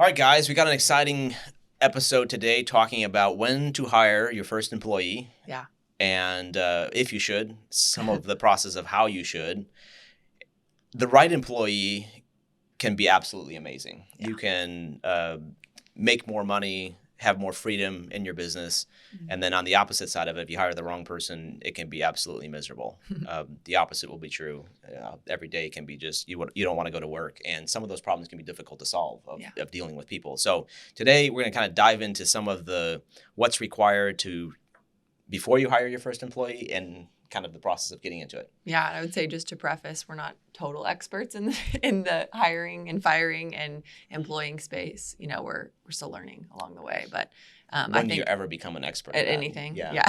All right, guys, we got an exciting episode today talking about when to hire your first employee. Yeah. And if you should, some of the process of how you should. The right employee can be absolutely amazing. Yeah. You can make more money, have more freedom in your business. Mm-hmm. And then on the opposite side of it, if you hire the wrong person, it can be absolutely miserable. The opposite will be true. Every day can be just, you don't want to go to work. And some of those problems can be difficult to solve of dealing with people. So today we're going to kind of dive into some of the what's required to before you hire your first employee and kind of the process of getting into it. Yeah, I would say just to preface, we're not total experts in the hiring and firing and employing spae. You know, we're still learning along the way. But I think you ever become an expert at anything? Yeah.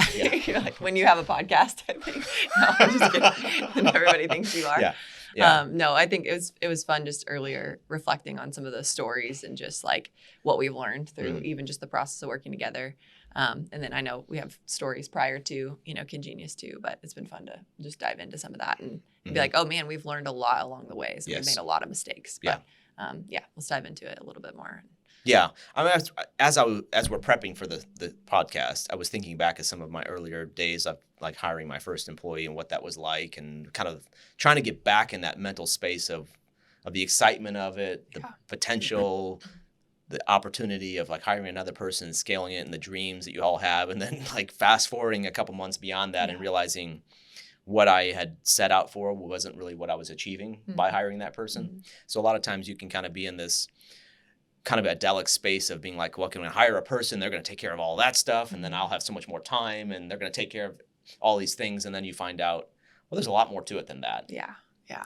Like when you have a podcast, I think. No, I'm just kidding. And everybody thinks you are. Yeah. No, I think it was fun just earlier reflecting on some of those stories and just like what we've learned through even just the process of working together. And then I know we have stories prior to, Congenius too, but it's been fun to just dive into some of that and be like, oh man, we've learned a lot along the way. So we've made a lot of mistakes. But let's dive into it a little bit more. Yeah. I mean, as we're prepping for the podcast, I was thinking back at some of my earlier days of like hiring my first employee and what that was like and kind of trying to get back in that mental space of the excitement of it, the potential, the opportunity of like hiring another person, scaling it, and the dreams that you all have. And then like fast forwarding a couple months beyond that and realizing what I had set out for wasn't really what I was achieving by hiring that person. So a lot of times you can kind of be in this kind of idyllic space of being like, well, can I hire a person? They're going to take care of all that stuff. And then I'll have so much more time and they're going to take care of all these things. And then you find out, well, there's a lot more to it than that. Yeah.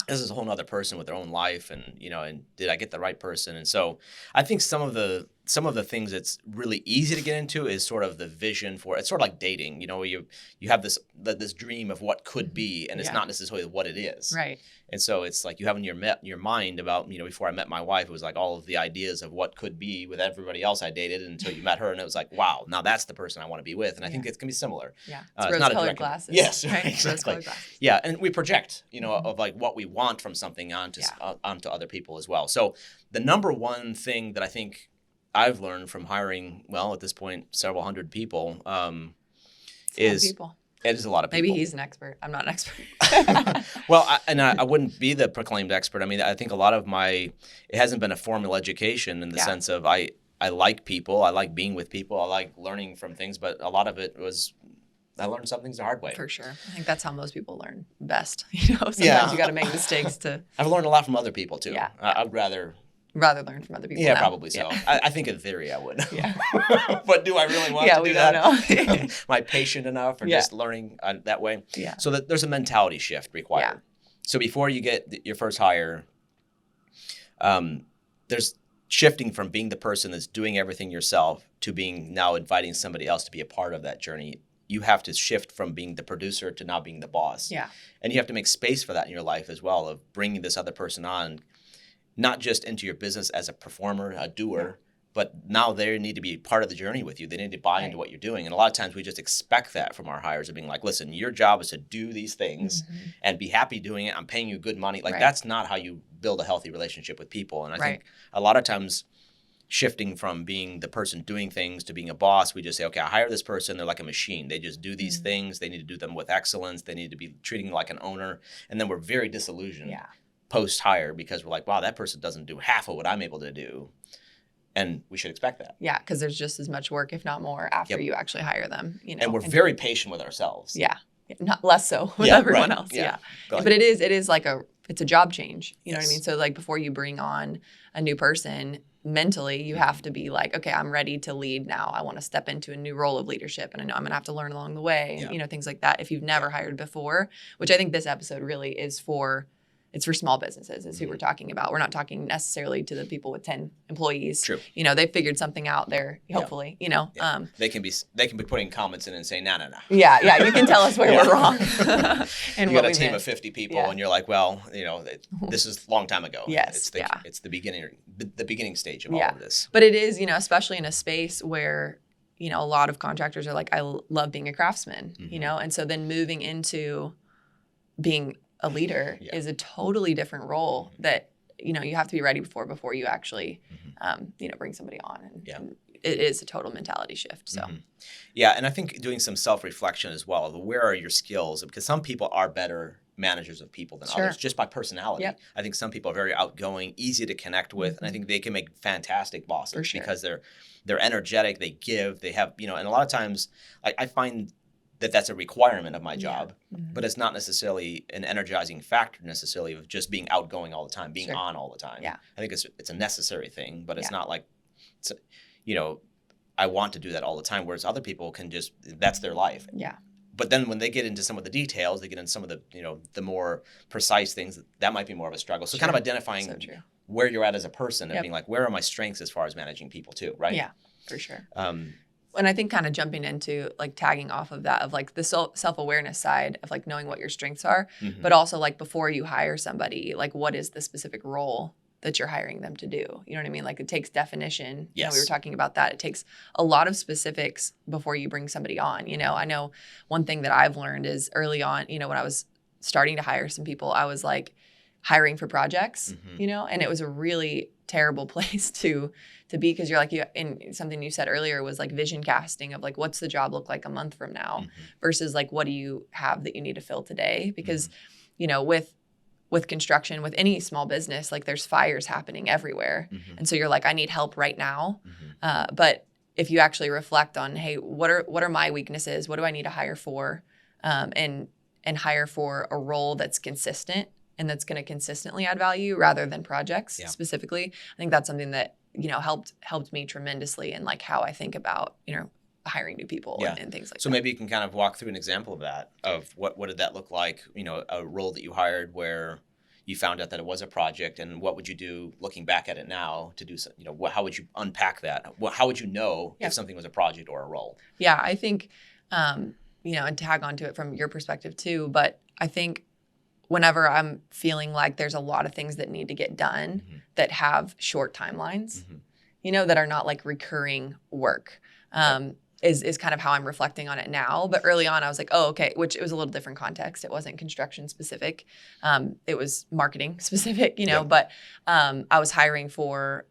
This is a whole other person with their own life. And, and did I get the right person? And so I think some of the things that's really easy to get into is sort of the vision for, it's sort of like dating, you have this dream of what could be, and it's not necessarily what it is. Right. And so it's like you have in your mind about, before I met my wife, it was like all of the ideas of what could be with everybody else I dated until you met her. And it was like, wow, now that's the person I want to be with. And I think it's going to be similar. Yeah. It's rose-colored glasses. Yes. Right? Exactly. Rose-colored glasses. Yeah. And we project, of like what we want from something onto other people as well. So the number one thing that I think I've learned from hiring, well, at this point, several hundred people, is it is a lot of people. Maybe he's an expert. I'm not an expert. Well, I wouldn't be the proclaimed expert. I mean, I think a lot of it hasn't been a formal education in the sense of I like people. I like being with people. I like learning from things. But a lot of it was I learned some things the hard way. For sure. I think that's how most people learn best. Sometimes you got to make mistakes to. I've learned a lot from other people, too. Yeah. I'd rather learn from other people. Yeah, now. Probably so. Yeah. I think in theory I would. Yeah. But do I really want to do that? Yeah, we don't know. Am I patient enough or just learning that way? Yeah. So there's a mentality shift required. Yeah. So before you get your first hire, there's shifting from being the person that's doing everything yourself to being now inviting somebody else to be a part of that journey. You have to shift from being the producer to now being the boss. Yeah. And you have to make space for that in your life as well, of bringing this other person on, not just into your business as a performer, a doer, but now they need to be part of the journey with you. They need to buy into what you're doing. And a lot of times we just expect that from our hires of being like, listen, your job is to do these things and be happy doing it. I'm paying you good money. Like that's not how you build a healthy relationship with people. And I think a lot of times shifting from being the person doing things to being a boss, we just say, okay, I hire this person. They're like a machine. They just do these things. They need to do them with excellence. They need to be treating like an owner. And then we're very disillusioned post-hire because we're like, wow, that person doesn't do half of what I'm able to do. And we should expect that. Yeah, because there's just as much work, if not more, after you actually hire them. And we're very patient with ourselves. Yeah, not less so with everyone else. Yeah. But it is like it's a job change. You know what I mean? So like before you bring on a new person, mentally you have to be like, okay, I'm ready to lead now. I want to step into a new role of leadership, and I know I'm gonna have to learn along the way. And, things like that. If you've never hired before, which I think this episode really is for. It's for small businesses is who we're talking about. We're not talking necessarily to the people with 10 employees. True. They figured something out there, hopefully, They can be putting comments in and saying, no. Yeah. You can tell us where we're wrong. And you got a team of 50 people and you're like, well, this is a long time ago. Yes. It's the beginning stage of all of this. But it is, especially in a space where, a lot of contractors are like, I love being a craftsman, and so then moving into being a leader is a totally different role that you have to be ready before you actually, bring somebody on. And it is a total mentality shift. So, yeah. And I think doing some self-reflection as well. Where are your skills? Because some people are better managers of people than others just by personality. Yep. I think some people are very outgoing, easy to connect with. And I think they can make fantastic bosses because they're energetic, they give, they have, and a lot of times I find that that's a requirement of my job, but it's not necessarily an energizing factor necessarily of just being outgoing all the time, being on all the time. Yeah. I think it's a necessary thing, but it's not like, I want to do that all the time, whereas other people can just, that's their life. Yeah. But then when they get into some of the details, they get into some of the, the more precise things, that might be more of a struggle. So kind of identifying where you're at as a person and being like, where are my strengths as far as managing people too, right? Yeah, for sure. And I think kind of jumping into like tagging off of that of like the self-awareness side of like knowing what your strengths are, but also like before you hire somebody, like what is the specific role that you're hiring them to do? You know what I mean? Like it takes definition. Yes. We were talking about that. It takes a lot of specifics before you bring somebody on. I know one thing that I've learned is early on, when I was starting to hire some people, I was like hiring for projects, and it was a really terrible place to be because you're like, and something you said earlier was like vision casting of like, what's the job look like a month from now versus like, what do you have that you need to fill today? Because, with construction, with any small business, like there's fires happening everywhere. And so you're like, I need help right now. But if you actually reflect on, hey, what are my weaknesses? What do I need to hire for? And hire for a role that's consistent and that's going to consistently add value rather than projects specifically. I think that's something that, helped me tremendously in like how I think about, hiring new people and things like that. So maybe you can kind of walk through an example of that, of what did that look like, a role that you hired where you found out that it was a project, and what would you do looking back at it now to do, how would you unpack that? How would you know if something was a project or a role? Yeah, I think, and tag onto it from your perspective too, but I think whenever I'm feeling like there's a lot of things that need to get done that have short timelines, that are not like recurring work, is kind of how I'm reflecting on it now. But early on, I was like, oh, okay, which it was a little different context. It wasn't construction specific. It was marketing specific, but I was hiring for,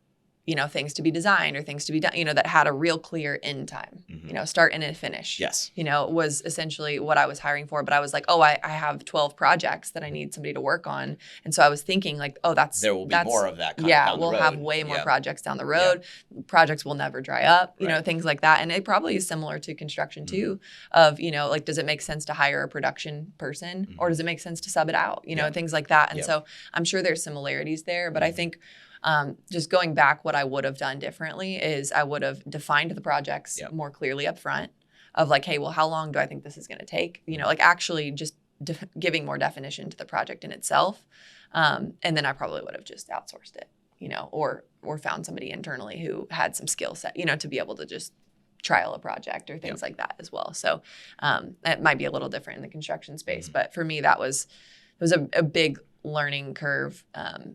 things to be designed or things to be done, that had a real clear end time, start and a finish. Yes. Was essentially what I was hiring for. But I was like, oh, I have 12 projects that I need somebody to work on. And so I was thinking like, oh, there will be more of that kind of down the road. We'll have way more projects down the road. Projects will never dry up, things like that. And it probably is similar to construction too, of, like, does it make sense to hire a production person or does it make sense to sub it out, things like that. And so I'm sure there's similarities there, but I think just going back, what I would have done differently is I would have defined the projects more clearly up front of like, hey, well, how long do I think this is going to take? Like actually just giving more definition to the project in itself. And then I probably would have just outsourced it, or found somebody internally who had some skill set, to be able to just trial a project or things like that as well. So it might be a little different in the construction space, but for me, it was a big learning curve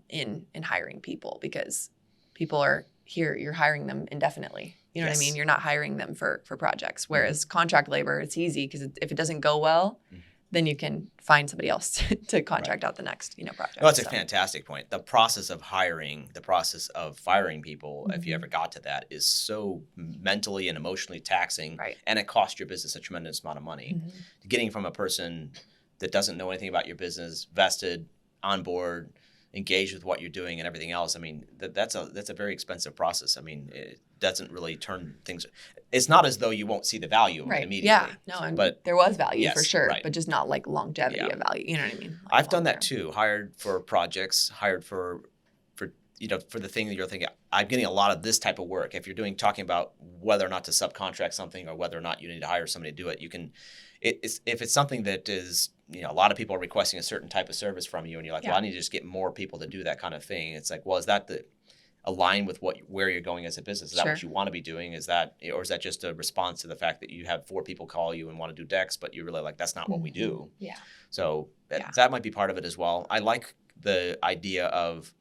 in hiring people, because people are here, you're hiring them indefinitely. You know what I mean? You're not hiring them for projects. Whereas contract labor, it's easy because if it doesn't go well, then you can find somebody else to contract out the next, project. Well, that's a fantastic point. The process of hiring, the process of firing people, if you ever got to that, is so mentally and emotionally taxing, and it costs your business a tremendous amount of money. Getting from a person that doesn't know anything about your business, vested, on board, engaged with what you're doing and everything else. I mean, that's a very expensive process. I mean, it doesn't really turn things. It's not as though you won't see the value of it immediately. Yeah, no, but there was value for sure, right. but just not like longevity of value. You know what I mean? Like I've done that too. Hired for projects, hired for the thing that you're thinking, I'm getting a lot of this type of work. If you're talking about whether or not to subcontract something or whether or not you need to hire somebody to do it, you can. If it's something that is, a lot of people are requesting a certain type of service from you, and you're like, well, I need to just get more people to do that kind of thing. It's like, well, is that align with where you're going as a business? Is that what you want to be doing? Is that just a response to the fact that you have 4 people call you and want to do decks, but you're really like, that's not what we do. Yeah. So that might be part of it as well. I like the idea of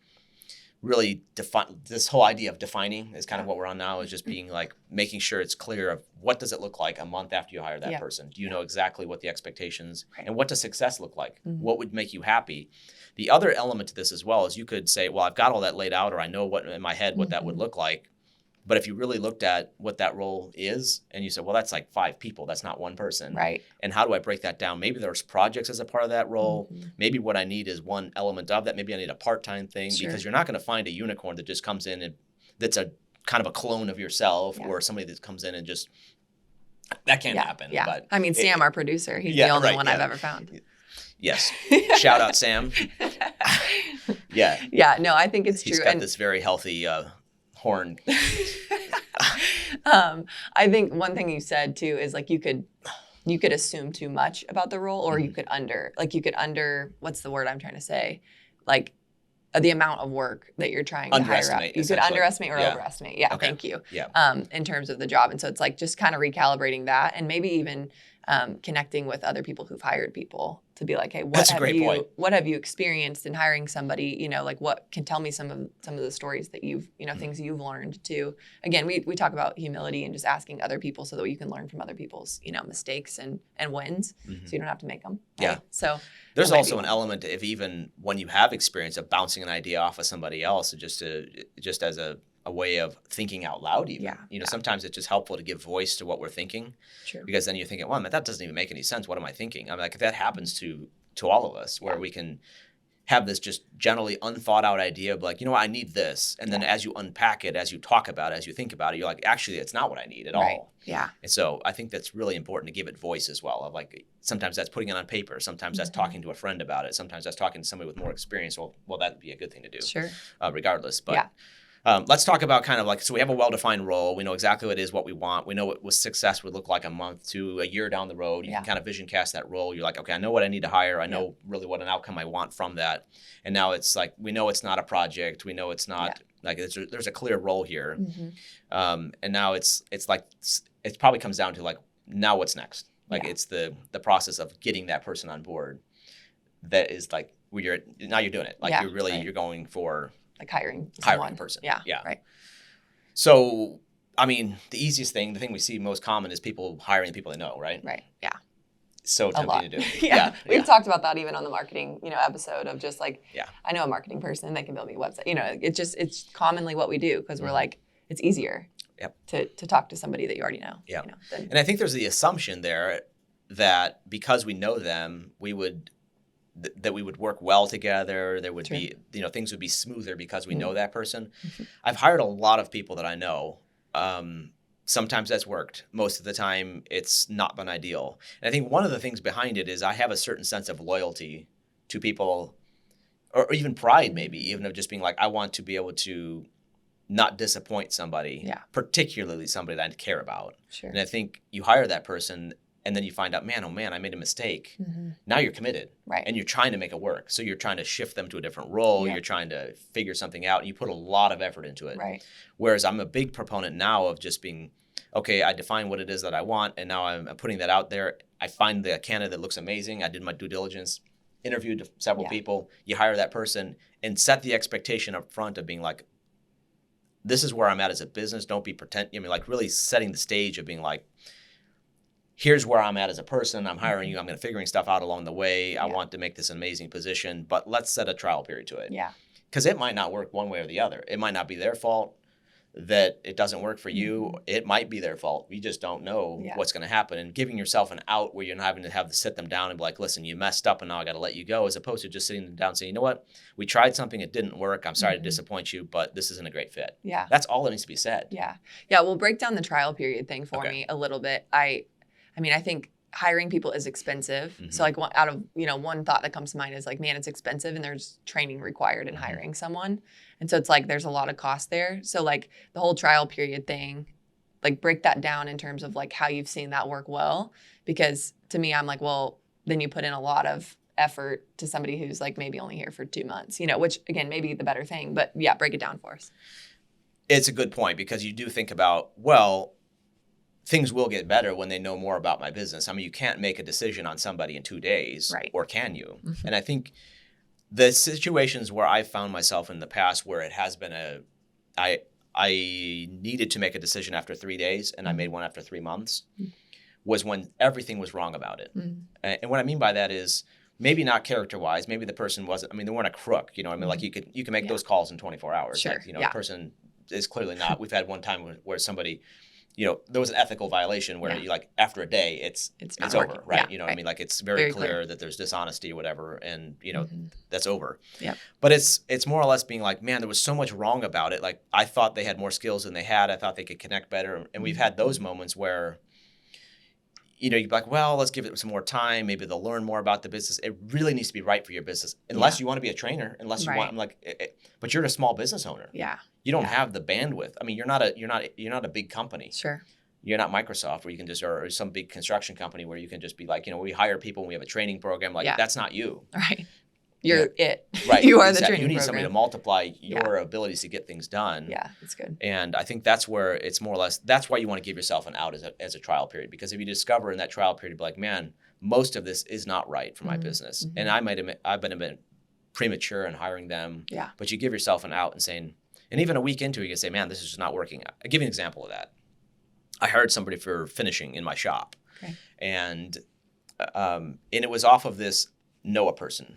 really define this whole idea of defining is kind of what we're on now, is just being like making sure it's clear of what does it look like a month after you hire that person. Do you know exactly what the expectations and what does success look like? What would make you happy? The other element to this as well is you could say, well, I've got all that laid out, or I know what in my head what that would look like. But if you really looked at what that role is and you said, well, that's like 5 people, that's not one person. Right. And how do I break that down? Maybe there's projects as a part of that role. Maybe what I need is one element of that. Maybe I need a part-time thing, because you're not going to find a unicorn that just comes in and that's a kind of a clone of yourself, or somebody that comes in and just, that can't happen. Yeah. But I mean, Sam, our producer, he's the only one I've ever found. Yes. Shout out, Sam. Yeah. Yeah. No, I think it's true. He's got this very healthy horn. I think one thing you said too is like you could assume too much about the role, or you could under what's the word I'm trying to say, like the amount of work that you're trying to hire up. You could underestimate or overestimate. Yeah, okay. Thank you. Yeah. In terms of the job, and so it's like just kind of recalibrating that, and maybe even connecting with other people who've hired people to be like, hey, what have you experienced in hiring somebody? You know, like what can tell me some of the stories that you've, things you've learned too. Again, we talk about humility and just asking other people so that you can learn from other people's, mistakes and wins, so you don't have to make them. Right? Yeah. So there's also an element of, even when you have experience, of bouncing an idea off of somebody else, just as a way of thinking out loud even. Sometimes it's just helpful to give voice to what we're thinking. Sure. Because then you're thinking, well, man, that doesn't even make any sense. What am I thinking? I'm like, that happens to all of us, where we can have this just generally unthought out idea of like, I need this. And then as you unpack it, as you talk about it, as you think about it, you're like, actually, it's not what I need at all. Yeah. And so I think that's really important to give it voice as well. Of like, sometimes that's putting it on paper. Sometimes that's talking to a friend about it. Sometimes that's talking to somebody with more experience. Well, that'd be a good thing to do. Sure. Regardless. But let's talk about kind of like, so we have a well-defined role. We know exactly what it is, what we want. We know what success would look like a month to a year down the road. You can kind of vision cast that role. You're like, okay, I know what I need to hire. I know really what an outcome I want from that. And now it's like, we know it's not a project. We know it's not like, there's a clear role here. And now it's like, it probably comes down to like, now what's next? Like it's the process of getting that person on board. That is like, you're doing it. Like you're going for, like hiring a person. Yeah. Right. So, I mean, the easiest thing, the thing we see most common is people hiring people they know, right? Right. Yeah. So tempting to do. We've talked about that even on the marketing, episode of just like, I know a marketing person, they can build me a website. It's commonly what we do, because we're like, it's easier to talk to somebody that you already know. Yeah. And I think there's the assumption there that because we know them, we would work well together. There would be, things would be smoother because we know that person. I've hired a lot of people that I know. Sometimes that's worked. Most of the time, it's not been ideal. And I think one of the things behind it is I have a certain sense of loyalty to people, or even pride maybe, even of just being like, I want to be able to not disappoint somebody, particularly somebody that I care about. Sure. And I think you hire that person, and then you find out, man, oh man, I made a mistake. Now you're committed. Right. And you're trying to make it work. So you're trying to shift them to a different role. You're trying to figure something out. And you put a lot of effort into it. Right. Whereas I'm a big proponent now of just being, okay, I define what it is that I want, and now I'm putting that out there. I find the candidate that looks amazing. I did my due diligence, interviewed several people. You hire that person and set the expectation up front of being like, this is where I'm at as a business. Don't be like really setting the stage of being like, here's where I'm at as a person. I'm hiring you. I'm going to figuring stuff out along the way. I want to make this an amazing position, but let's set a trial period to it. Yeah. Because it might not work one way or the other. It might not be their fault that it doesn't work for you. It might be their fault. We just don't know what's going to happen. And giving yourself an out where you're not having to sit them down and be like, listen, you messed up and now I got to let you go, as opposed to just sitting them down and saying, you know what? We tried something. It didn't work. I'm sorry to disappoint you, but this isn't a great fit. Yeah. That's all that needs to be said. Yeah. Yeah. We'll break down the trial period thing for me a little bit. I think hiring people is expensive. So like one thought that comes to mind is like, man, it's expensive and there's training required in hiring someone. And so it's like, there's a lot of cost there. So like the whole trial period thing, like break that down in terms of like how you've seen that work well. Because to me, I'm like, well, then you put in a lot of effort to somebody who's like maybe only here for 2 months, which again, maybe the better thing, but yeah, break it down for us. It's a good point, because you do think about, well, things will get better when they know more about my business. I mean, you can't make a decision on somebody in 2 days, right? Or can you? And I think the situations where I found myself in the past where it has been I needed to make a decision after 3 days and I made one after 3 months was when everything was wrong about it. And what I mean by that is maybe not character-wise, maybe the person wasn't, I mean, they weren't a crook, you know what I mean? Like you can make those calls in 24 hours. Sure. Like, you know, the person is clearly not. We've had one time where somebody, you know, there was an ethical violation where you like after a day it's over, right? You know what I mean? Like it's very clear that there's dishonesty or whatever, and you know that's over. Yeah. But it's more or less being like, man, there was so much wrong about it. Like I thought they had more skills than they had. I thought they could connect better, and we've had those moments where, you know, you're like, well, let's give it some more time. Maybe they'll learn more about the business. It really needs to be right for your business, unless you want to be a trainer. Unless you want, I'm like, but you're a small business owner. Yeah. You don't have the bandwidth. I mean, you're not a big company. Sure. You're not Microsoft where you can just, or some big construction company where you can just be like, you know, we hire people and we have a training program. Like that's not you. Right. You're it. Right. You are the training You need program. somebody to multiply your abilities to get things done. Yeah, that's good. And I think that's where it's more or less, that's why you want to give yourself an out as a trial period. Because if you discover in that trial period, be like, man, most of this is not right for my business. And I've been a bit premature in hiring them. Yeah. But you give yourself an out and saying, and even a week into it, you can say, man, this is just not working. I'll give you an example of that. I hired somebody for finishing in my shop. Okay. And it was off of this Noah person.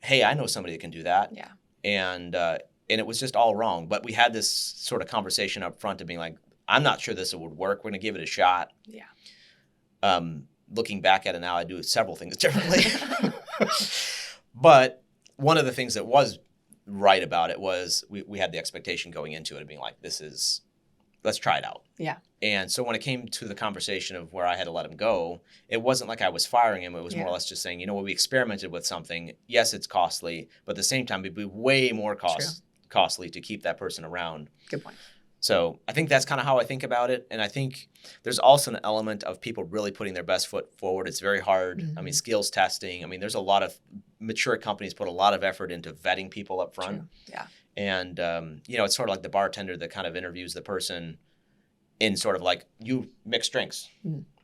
Hey, I know somebody that can do that. Yeah. And it was just all wrong. But we had this sort of conversation up front of being like, I'm not sure this would work. We're going to give it a shot. Yeah. Looking back at it now, I do several things differently. But one of the things that was right about it was we had the expectation going into it of being like, let's try it out. Yeah. And so when it came to the conversation of where I had to let him go, it wasn't like I was firing him. It was more or less just saying, you know what, we experimented with something. Yes, it's costly, but at the same time, it'd be way more costly to keep that person around. Good point. So I think that's kind of how I think about it. And I think there's also an element of people really putting their best foot forward. It's very hard. I mean, skills testing. I mean, there's a lot of mature companies put a lot of effort into vetting people up front. True. Yeah. And, you know, it's sort of like the bartender that kind of interviews the person in sort of like, you mix drinks,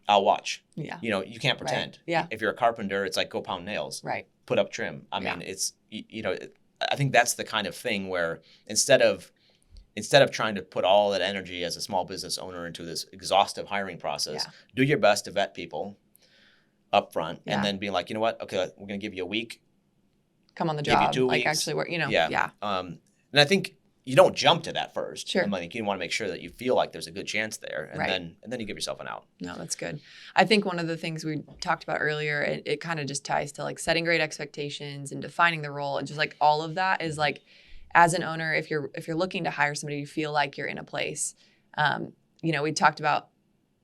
I'll watch. Yeah. You know, you can't pretend. Right. Yeah. If you're a carpenter, it's like go pound nails. Right. Put up trim. I mean, it's, you know, I think that's the kind of thing where instead of trying to put all that energy as a small business owner into this exhaustive hiring process, do your best to vet people up front and then be like, you know what? Okay, we're going to give you a week. Come on the job. Give you 2 weeks. Like actually work, you know. Yeah. And I think you don't jump to that first. Sure. I mean, you want to make sure that you feel like there's a good chance there, and then you give yourself an out. No, that's good. I think one of the things we talked about earlier, it kind of just ties to like setting great expectations and defining the role, and just like all of that is like, as an owner, if you're looking to hire somebody, you feel like you're in a place. You know, we talked about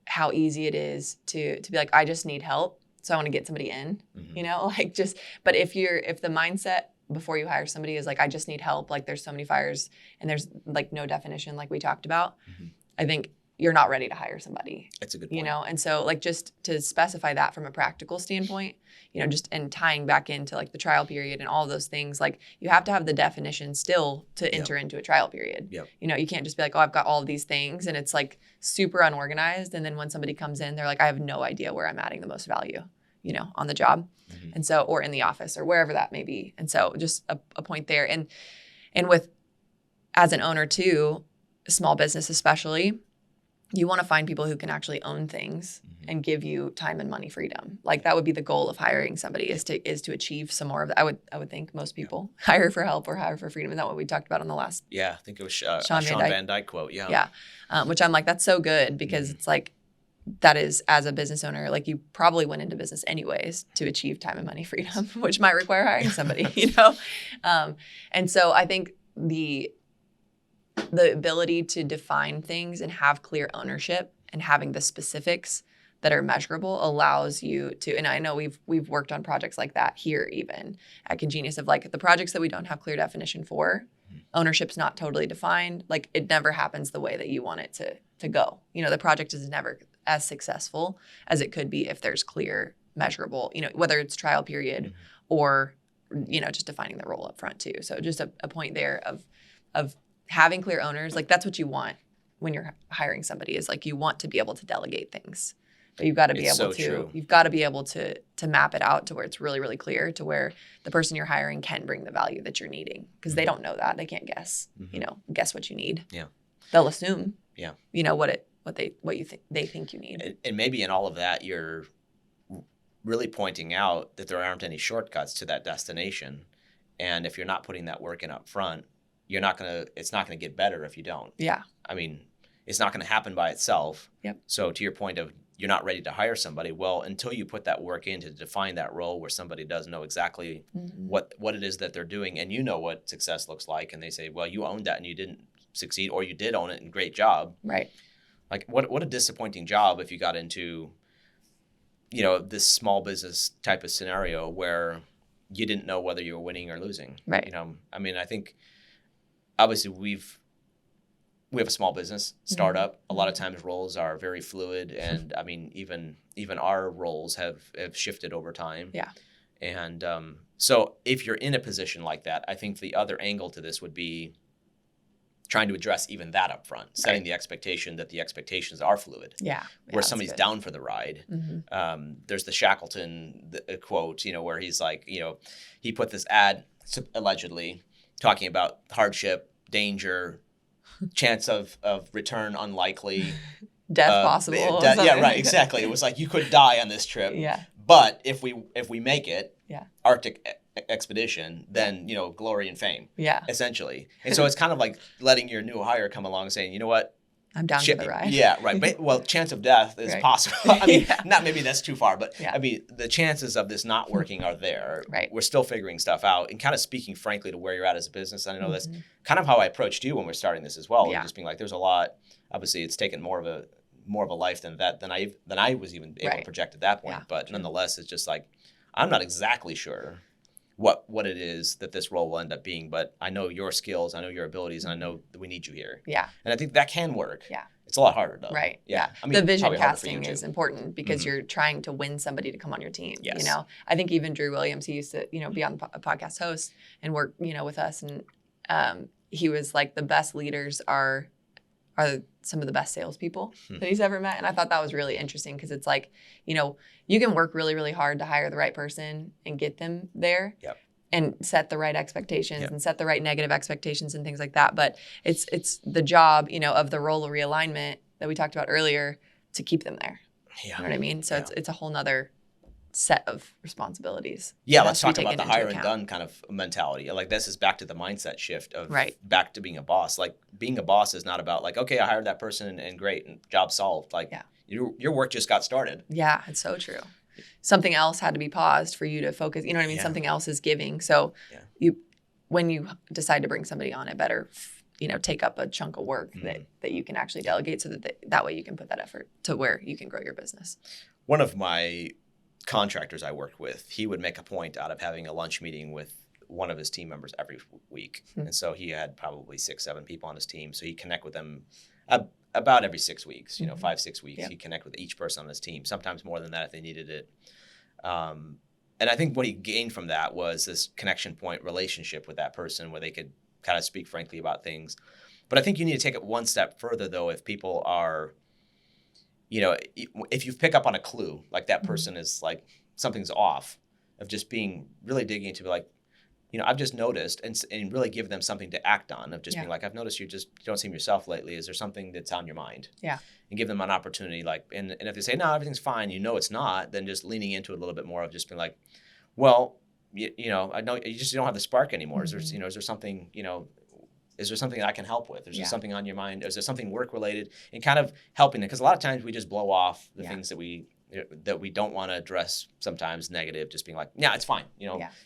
how easy it is to be like, I just need help, so I want to get somebody in. You know, like just. But if the mindset before you hire somebody is like, I just need help, like there's so many fires and there's like no definition like we talked about, I think you're not ready to hire somebody. That's a good point. You know, and so like just to specify that from a practical standpoint, you know, just and tying back into like the trial period and all of those things, like you have to have the definition still to enter into a trial period. Yep. You know, you can't just be like, oh, I've got all of these things and it's like super unorganized. And then when somebody comes in, they're like, I have no idea where I'm adding the most value, you know, on the job. And so, or in the office or wherever that may be. And so just a point there. And with, as an owner too, small business especially, you want to find people who can actually own things and give you time and money freedom. Like that would be the goal of hiring somebody is to achieve some more of that. I would think most people hire for help or hire for freedom. Isn't that what we talked about on the last? Yeah, I think it was Sean Van Dyke quote. Yeah. Yeah. Which I'm like, that's so good because it's like, that is, as a business owner, like you probably went into business anyways to achieve time and money freedom, which might require hiring somebody, you know? And so I think the ability to define things and have clear ownership and having the specifics that are measurable allows you to, and I know we've worked on projects like that here even at Congenius of like the projects that we don't have clear definition for, ownership's not totally defined, like it never happens the way that you want it to go. You know, the project is never as successful as it could be if there's clear, measurable, you know, whether it's trial period or, you know, just defining the role up front too. So just a point there of having clear owners, like that's what you want when you're hiring somebody is like you want to be able to delegate things But you've got to be It's able so to, true. you've got to be able to map it out to where it's really, really clear to where the person you're hiring can bring the value that you're needing, because they don't know that. They can't guess, guess what you need. Yeah. They'll assume, yeah, what you think they think you need. And maybe in all of that, you're really pointing out that there aren't any shortcuts to that destination. And if you're not putting that work in up front, it's not going to get better if you don't. Yeah. I mean, it's not going to happen by itself. Yep. So to your point of you're not ready to hire somebody, well, until you put that work in to define that role where somebody does know exactly what it is that they're doing, and you know what success looks like, and they say, well, you owned that and you didn't succeed, or you did own it and great job. Right. Like what a disappointing job if you got into, this small business type of scenario where you didn't know whether you were winning or losing. Right. I mean, I think obviously we have a small business startup. A lot of times roles are very fluid, and I mean, even our roles have shifted over time. Yeah. And so if you're in a position like that, I think the other angle to this would be trying to address even that up front, setting the expectation that the expectations are fluid. Yeah. Where somebody's down for the ride. There's the Shackleton quote, where he's like, he put this ad allegedly talking about hardship, danger, chance of return unlikely. Death possible. Yeah, right, exactly. It was like you could die on this trip. Yeah. But if we make it, Arctic expedition, then glory and fame. Yeah. Essentially. And so it's kind of like letting your new hire come along and saying, you know what? I'm down for the ride. Yeah, right. But, well, chance of death is possible. I mean, not maybe that's too far, but I mean, the chances of this not working are there. Right. We're still figuring stuff out, and kind of speaking frankly to where you're at as a business. I know that's kind of how I approached you when we're starting this as well. Yeah. Just being like, there's a lot. Obviously, it's taken more of a life than I was even able to project at that point. But nonetheless, it's just like I'm not exactly sure what it is that this role will end up being, but I know your skills, I know your abilities, and I know that we need you here. Yeah. And I think that can work. Yeah. It's a lot harder though. Right. Yeah. I mean, the vision casting is important because you're trying to win somebody to come on your team. Yes. I think even Drew Williams, he used to, be on a podcast host and work, with us. And he was like, the best leaders are some of the best salespeople that he's ever met. And I thought that was really interesting because it's like, you can work really, really hard to hire the right person and get them there. Yep. And set the right expectations and set the right negative expectations and things like that. But it's the job, of the role of realignment that we talked about earlier to keep them there. Yeah. You know what I mean? So it's a whole nother set of responsibilities. Yeah, let's talk about the hire and done kind of mentality. Like this is back to the mindset shift of back to being a boss. Like being a boss is not about like, okay, I hired that person and great, and job solved. Like your work just got started. Yeah, it's so true. Something else had to be paused for you to focus. You know what I mean? Something else is giving. So when you decide to bring somebody on, it better, take up a chunk of work that you can actually delegate so that way you can put that effort to where you can grow your business. One of my contractors I worked with, he would make a point out of having a lunch meeting with one of his team members every week. And so he had probably 6-7 people on his team. So he'd connect with them about every 6 weeks, 5-6 weeks. He'd connect with each person on his team, sometimes more than that if they needed it. And I think what he gained from that was this connection point relationship with that person where they could kind of speak frankly about things. But I think you need to take it one step further, though, if people are, if you pick up on a clue, like that person is like, something's off, of just being really digging into like, I've just noticed and really give them something to act on of just being like, I've noticed you don't seem yourself lately. Is there something that's on your mind? Yeah. And give them an opportunity and if they say, no, everything's fine, it's not, then just leaning into it a little bit more of just being like, well, I know you just don't have the spark anymore. Is there, is there something, is there something I can help with? Is there something on your mind? Is there something work related? And kind of helping it. Because a lot of times we just blow off the things that we don't want to address, sometimes negative, just being like, yeah, it's fine.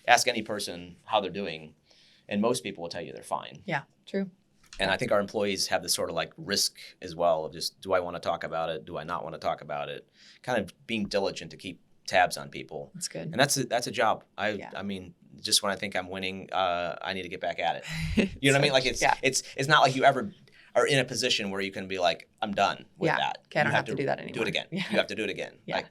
Ask any person how they're doing. And most people will tell you they're fine. Yeah, true. And I think our employees have this sort of like risk as well of just, do I want to talk about it? Do I not want to talk about it? Kind of being diligent to keep tabs on people. That's good. And that's a job. I mean, just when I think I'm winning, I need to get back at it. You know what I mean? Like it's not like you ever are in a position where you can be like, I'm done with that. Okay, I don't have to do that anymore. Do it again. Yeah. You have to do it again. Yeah.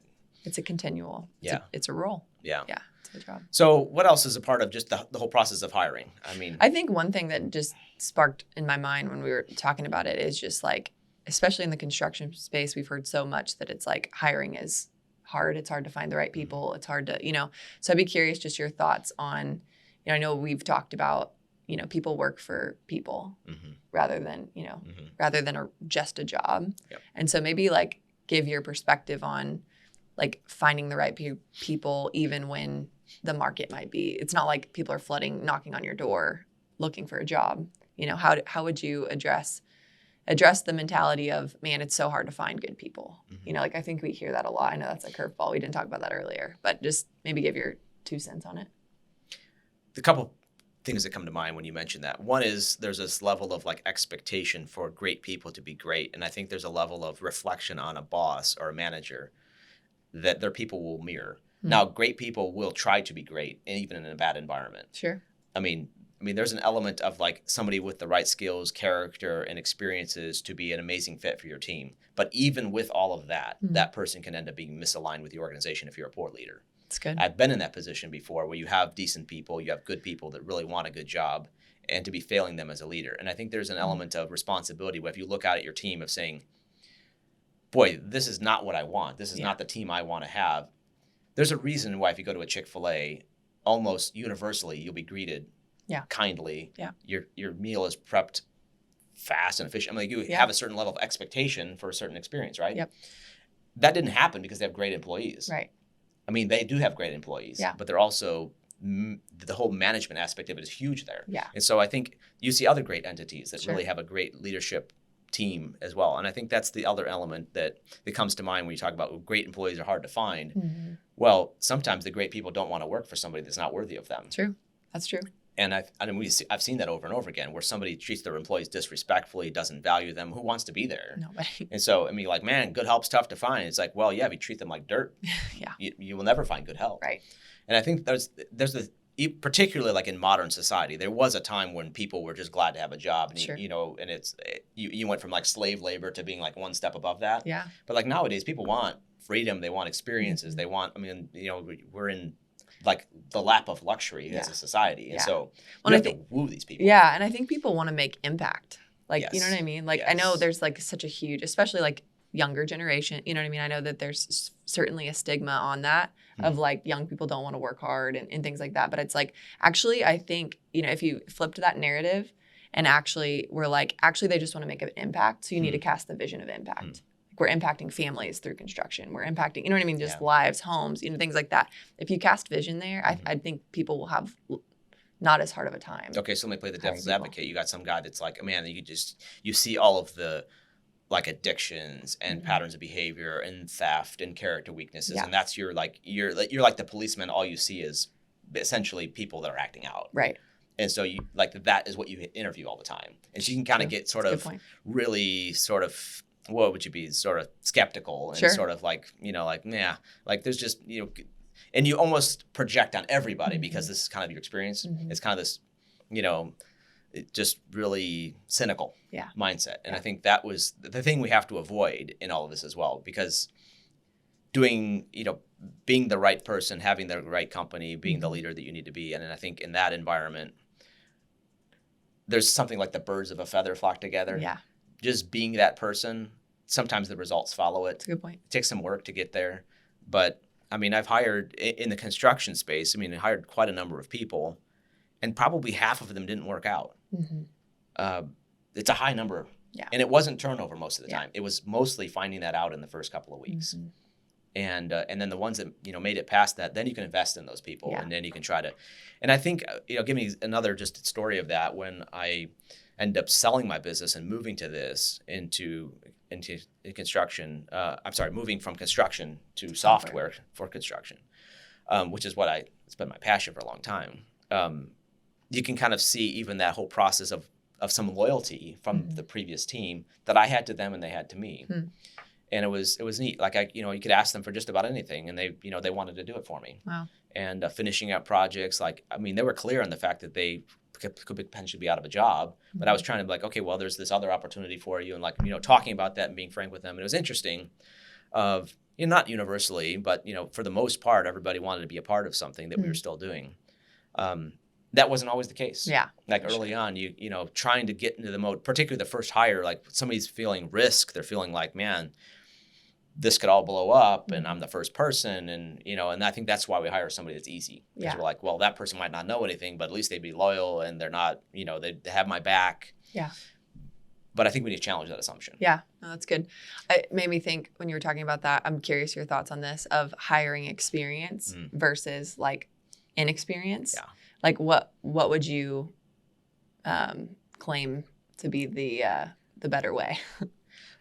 It's a continual. It's a role. Yeah. Yeah. It's a job. So what else is a part of just the whole process of hiring? I mean, I think one thing that just sparked in my mind when we were talking about it is just like, especially in the construction space, we've heard so much that it's like hiring is hard. It's hard to find the right people. It's hard to, so I'd be curious just your thoughts on, I know we've talked about, people work for people rather than, just a job. Yep. And so maybe like give your perspective on like finding the right people, even when the market might be, it's not like people are flooding, knocking on your door, looking for a job. How would you address the mentality of, man, it's so hard to find good people. Like I think we hear that a lot. I know that's a curveball. We didn't talk about that earlier, but just maybe give your 2 cents on it. The couple things that come to mind when you mention that. One is there's this level of like expectation for great people to be great. And I think there's a level of reflection on a boss or a manager that their people will mirror. Now, great people will try to be great, even in a bad environment. Sure. I mean, there's an element of like somebody with the right skills, character, and experiences to be an amazing fit for your team. But even with all of that, that person can end up being misaligned with the organization if you're a poor leader. That's good. I've been in that position before where you have decent people, you have good people that really want a good job, and to be failing them as a leader. And I think there's an element of responsibility where if you look out at your team of saying, boy, this is not what I want. This is not the team I want to have. There's a reason why if you go to a Chick-fil-A, almost universally, you'll be greeted kindly. Yeah. Your meal is prepped fast and efficient. You have a certain level of expectation for a certain experience, right? Yep. That didn't happen because they have great employees. Right. They do have great employees, but they're also, the whole management aspect of it is huge there. Yeah. And so I think you see other great entities that really have a great leadership team as well. And I think that's the other element that comes to mind when you talk about great employees are hard to find. Well, sometimes the great people don't want to work for somebody that's not worthy of them. True. That's true. And I've seen that over and over again where somebody treats their employees disrespectfully, doesn't value them. Who wants to be there? Nobody. And so, like, man, good help's tough to find. It's like, well, yeah, if you treat them like dirt, you will never find good help. Right. And I think there's particularly like in modern society, there was a time when people were just glad to have a job. And, and it's you went from like slave labor to being like one step above that. Yeah. But like nowadays, people want freedom. They want experiences. They want, we're in like the lap of luxury as a society. And so you have to woo these people. Yeah. And I think people want to make impact. Like, you know what I mean? Like, Yes. I know there's like such a huge, especially like younger generation, you know what I mean? I know that there's certainly a stigma on that of like young people don't want to work hard and things like that. But it's like, actually, I think, if you flipped that narrative and actually we're like, actually, they just want to make an impact. So you need to cast the vision of impact. We're impacting families through construction. We're impacting, you know what I mean? Just lives, homes, things like that. If you cast vision there, I think people will have not as hard of a time. Okay, so let me play the devil's advocate. You got some guy that's like, man, you see all of the like addictions and patterns of behavior and theft and character weaknesses, and that's you're like the policeman. All you see is essentially people that are acting out. Right. And so you like that is what you interview all the time, and so you can kind of get sort of really sort of. What would you be sort of skeptical and sort of like, like there's just, and you almost project on everybody because this is kind of your experience. It's kind of this, just really cynical mindset. And I think that was the thing we have to avoid in all of this as well, because being the right person, having the right company, being the leader that you need to be. And I think in that environment, there's something like the birds of a feather flock together. Yeah. Just being that person, sometimes the results follow it. That's a good point. It takes some work to get there. But, I've hired in the construction space, I hired quite a number of people, and probably half of them didn't work out. It's a high number. Yeah. And it wasn't turnover most of the time. It was mostly finding that out in the first couple of weeks. And then the ones that, made it past that, then you can invest in those people. And then you can try to, and I think, give me another just story of that when I ended up selling my business and moving to this into construction. Moving from construction to software for construction, which is it's been my passion for a long time. You can kind of see even that whole process of some loyalty from the previous team that I had to them and they had to me. And it was neat. Like you could ask them for just about anything, and they wanted to do it for me. Wow. And finishing out projects, they were clear on the fact that they could potentially be out of a job, but I was trying to be like, okay, well, there's this other opportunity for you, and talking about that and being frank with them. And it was interesting. Not universally, but for the most part, everybody wanted to be a part of something that we were still doing. that wasn't always the case. Yeah. Like early on, you know, trying to get into the mode, particularly the first hire, like somebody's feeling risk. They're feeling like, man, this could all blow up and I'm the first person. And, you know, and I think that's why we hire somebody that's easy. Because we're like, well, that person might not know anything, but at least they'd be loyal and they're not, you know, they have my back. Yeah. But I think we need to challenge that assumption. Yeah, no, that's good. It made me think when you were talking about that, I'm curious your thoughts on this of hiring experience versus like inexperience. Yeah. Like what would you claim to be the better way?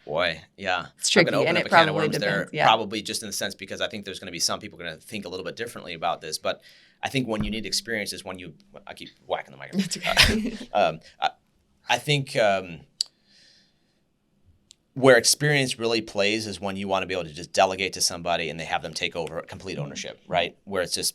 Boy, yeah. It's tricky, and it probably depends. There, probably just in the sense because I think there's going to be some people going to think a little bit differently about this. But I think when you need experience is when I keep whacking the microphone. That's okay. I think where experience really plays is when you want to be able to just delegate to somebody and they have them take over complete ownership, right? Where it's just,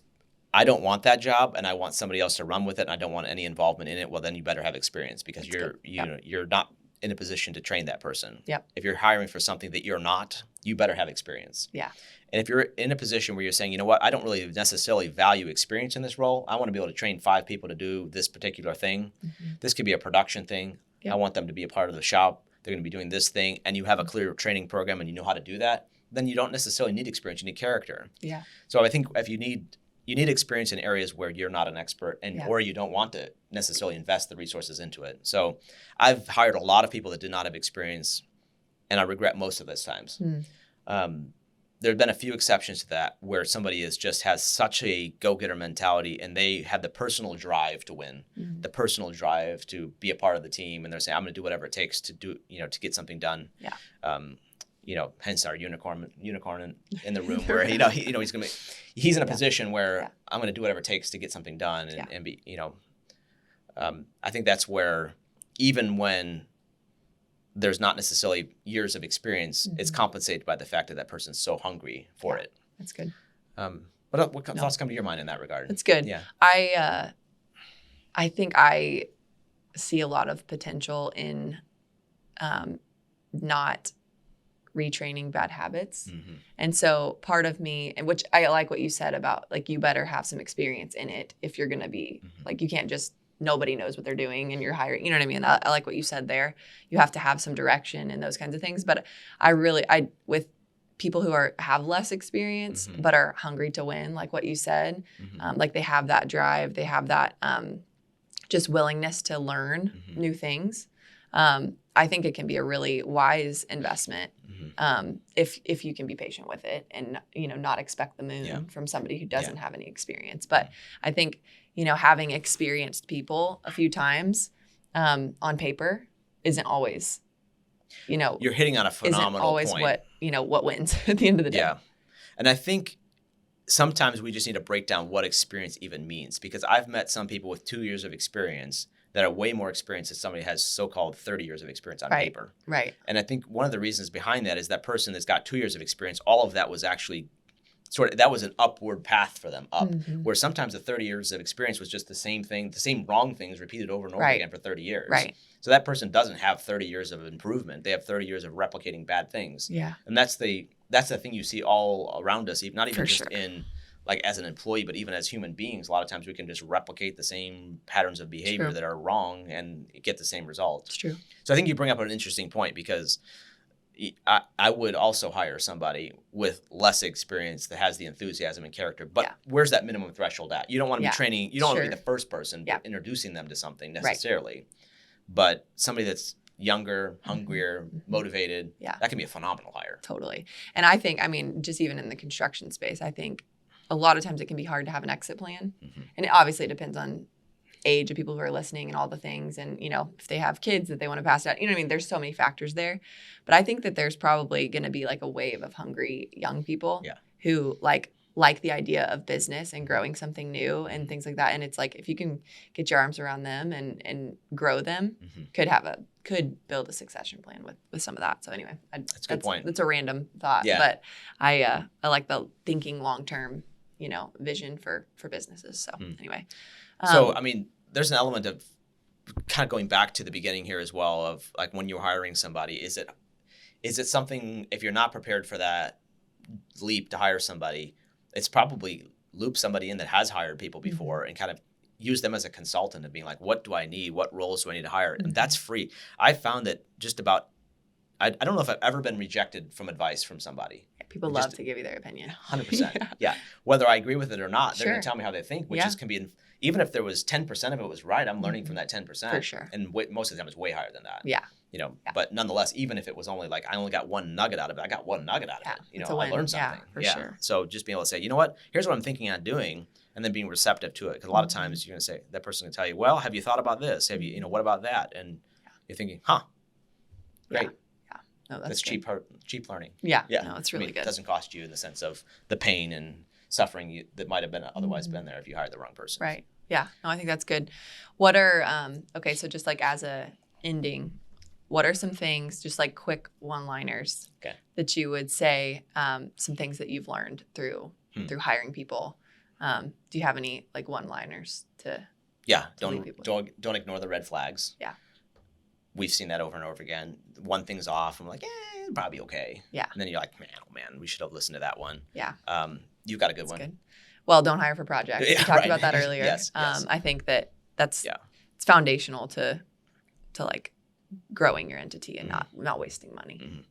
I don't want that job and I want somebody else to run with it and I don't want any involvement in it. Well, then you better have experience because you're not in a position to train that person. Yep. If you're hiring for something that you're not, you better have experience. Yeah. And if you're in a position where you're saying, you know what, I don't really necessarily value experience in this role. I want to be able to train 5 people to do this particular thing. This could be a production thing. Yep. I want them to be a part of the shop. They're going to be doing this thing. And you have a clear training program and you know how to do that. Then you don't necessarily need experience. You need character. Yeah. So I think if you need experience in areas where you're not an expert and or you don't want to necessarily invest the resources into it. So I've hired a lot of people that did not have experience and I regret most of those times. There have been a few exceptions to that where somebody has such a go-getter mentality and they have the personal drive to win, the personal drive to be a part of the team. And they're saying, I'm going to do whatever it takes to do, you know, to get something done. Yeah. You know, hence our unicorn in the room where, he's in a position where I'm going to do whatever it takes to get something done and be, you know, I think that's where even when there's not necessarily years of experience, it's compensated by the fact that person's so hungry for it. That's good. What thoughts come to your mind in that regard? That's good. Yeah. I think I see a lot of potential in not retraining bad habits. And so part of me, and which I like what you said about like, you better have some experience in it if you're going to be like, you can't just, nobody knows what they're doing and you're hiring, you know what I mean? I like what you said there. You have to have some direction and those kinds of things. But I with people who have less experience, but are hungry to win, like what you said, like they have that drive, they have that just willingness to learn new things. I think it can be a really wise investment if you can be patient with it and, you know, not expect the moon from somebody who doesn't have any experience. But I think, you know, having experienced people a few times on paper isn't always, you know, you're hitting on a phenomenal isn't always point. what wins at the end of the day. Yeah. And I think sometimes we just need to break down what experience even means, because I've met some people with 2 years of experience that are way more experienced than somebody who has so-called 30 years of experience on paper. Right. And I think one of the reasons behind that is that person that's got 2 years of experience, all of that was actually that was an upward path for them up, where sometimes the 30 years of experience was just the same thing, the same wrong things repeated over and over again for 30 years. Right. So that person doesn't have 30 years of improvement. They have 30 years of replicating bad things. Yeah. And that's the thing you see all around us, not even just in like as an employee, but even as human beings. A lot of times we can just replicate the same patterns of behavior that are wrong and get the same results. It's true. So I think you bring up an interesting point, because I would also hire somebody with less experience that has the enthusiasm and character. But where's that minimum threshold at? You don't want to be training. You don't want to be the first person introducing them to something necessarily. Right. But somebody that's younger, hungrier, motivated, that can be a phenomenal hire. Totally. And I think, I mean, just even in the construction space, I think a lot of times it can be hard to have an exit plan. And it obviously depends on age of people who are listening and all the things. And, you know, if they have kids that they want to pass out, you know what I mean? There's so many factors there. But I think that there's probably going to be like a wave of hungry young people who like the idea of business and growing something new and things like that. And it's like, if you can get your arms around them and grow them, could build a succession plan with some of that. So anyway, that's a good point. That's a random thought, but I like the thinking long-term, you know, vision for businesses. So anyway. So, I mean, there's an element of kind of going back to the beginning here as well of like when you're hiring somebody, is it something, if you're not prepared for that leap to hire somebody, it's probably loop somebody in that has hired people before and kind of use them as a consultant and being like, what do I need? What roles do I need to hire? And that's free. I found that just about, I don't know if I've ever been rejected from advice from somebody. People love to give you their opinion. 100%. Yeah. Whether I agree with it or not, they're Sure. going to tell me how they think, which is can be, even if there was 10% of it was right, I'm learning from that 10%. For sure. And most of the time it's way higher than that. Yeah. But nonetheless, even if it was only like, I only got one nugget out of it, I got one nugget out of it. I learned something. Yeah, for sure. So just being able to say, you know what, here's what I'm thinking on doing, and then being receptive to it. Because a lot of times you're going to say, that person's going to tell you, well, have you thought about this? Have you, what about that? And you're thinking, great. Yeah. No, that's cheap learning. Yeah. No, it's really good. It doesn't cost you in the sense of the pain and suffering that might have been otherwise been there if you hired the wrong person. Right. Yeah. No, I think that's good. What are, okay, so just like as a ending, what are some things, just like quick one-liners that you would say, some things that you've learned through hiring people? Do you have any like one-liners to don't ignore the red flags. Yeah. We've seen that over and over again. One thing's off, I'm like, it'll probably be okay. Yeah. And then you're like, man, we should have listened to that one. Yeah. You've got a good one. Good. Well, don't hire for projects. We talked about that earlier. Yes. I think that's it's foundational to like growing your entity and not wasting money.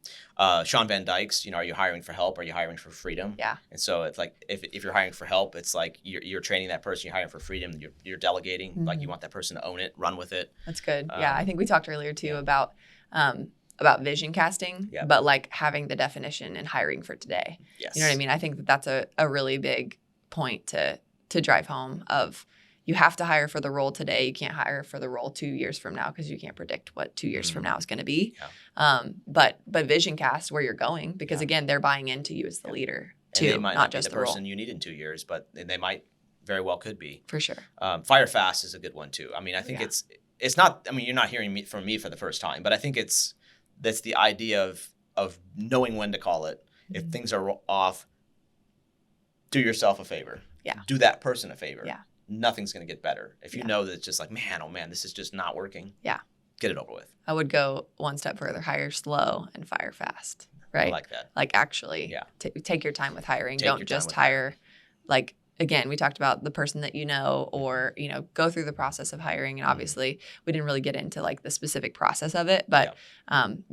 Sean Van Dyke's, are you hiring for help? Or are you hiring for freedom? Yeah. And so it's like, if you're hiring for help, it's like you're training that person, you're hiring for freedom, you're delegating, like you want that person to own it, run with it. That's good. I think we talked earlier too about vision casting, but like having the definition and hiring for today. Yes. You know what I mean? I think that's a really big point to drive home of, you have to hire for the role today. You can't hire for the role 2 years from now because you can't predict what 2 years from now is going to be. Yeah. But vision cast where you're going, because again, they're buying into you as the leader too, and they might not just be the person you need in 2 years, but they might very well could be. For sure. Fire fast is a good one too. I mean, I think it's not, I mean, you're not hearing from me for the first time, but I think that's the idea of knowing when to call it. If things are off, do yourself a favor. Yeah. Do that person a favor. Yeah. Nothing's going to get better. If you know that it's just like, man, oh man, this is just not working. Yeah. Get it over with. I would go one step further, hire slow and fire fast. Right. I like that. Like actually take your time with hiring. Don't just hire like, again, we talked about the person that or, go through the process of hiring. And obviously we didn't really get into like the specific process of it, but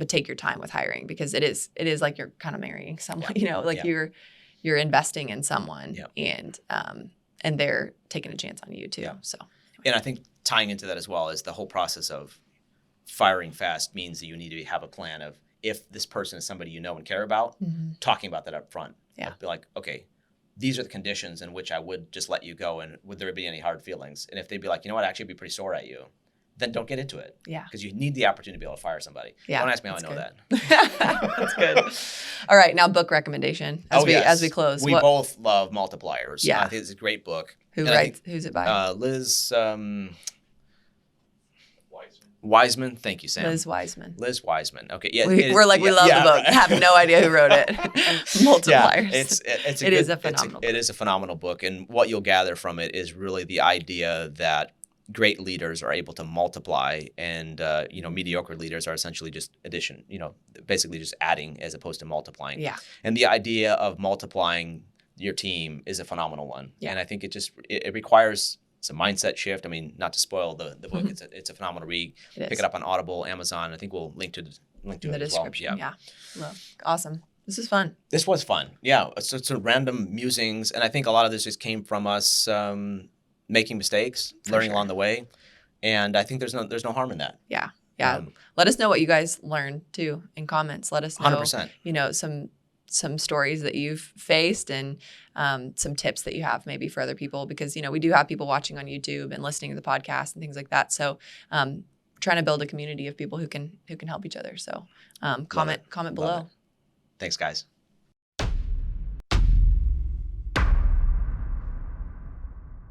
take your time with hiring, because it is like you're kind of marrying someone, you're investing in someone and they're taking a chance on you too. Yeah. So, and I think tying into that as well is the whole process of firing fast means that you need to have a plan of, if this person is somebody you know and care about, talking about that up front. Yeah. Be like, okay, these are the conditions in which I would just let you go, and would there be any hard feelings? And if they'd be like, you know what, actually I'd be pretty sore at you, then don't get into it. Yeah. Because you need the opportunity to be able to fire somebody. Yeah. Don't ask me how I know that. That's good. All right. Now, book recommendation as we close. We both love Multipliers. Yeah. I think it's a great book. Who's it by? Liz Wiseman. Thank you, Sam. Liz Wiseman. Okay. Yeah. We love the book. Right. Have no idea who wrote it. Multipliers. Yeah, it is a phenomenal book. It is a phenomenal book. And what you'll gather from it is really the idea that great leaders are able to multiply, and mediocre leaders are essentially just addition, basically just adding as opposed to multiplying. Yeah. And the idea of multiplying your team is a phenomenal one. Yeah. And I think it requires some mindset shift. I mean, not to spoil the book, it's a phenomenal read. Pick it up on Audible, Amazon. I think we'll link to it in the description. Well. Yeah. Awesome. This is fun. This was fun. Yeah. It's a random musings, and I think a lot of this just came from us making mistakes, learning along the way. And I think there's no harm in that. Yeah. Yeah. Let us know what you guys learned too in comments. Let us know, 100%. Some stories that you've faced, and some tips that you have maybe for other people, because, we do have people watching on YouTube and listening to the podcast and things like that. So trying to build a community of people who can help each other. So comment below. Thanks, guys.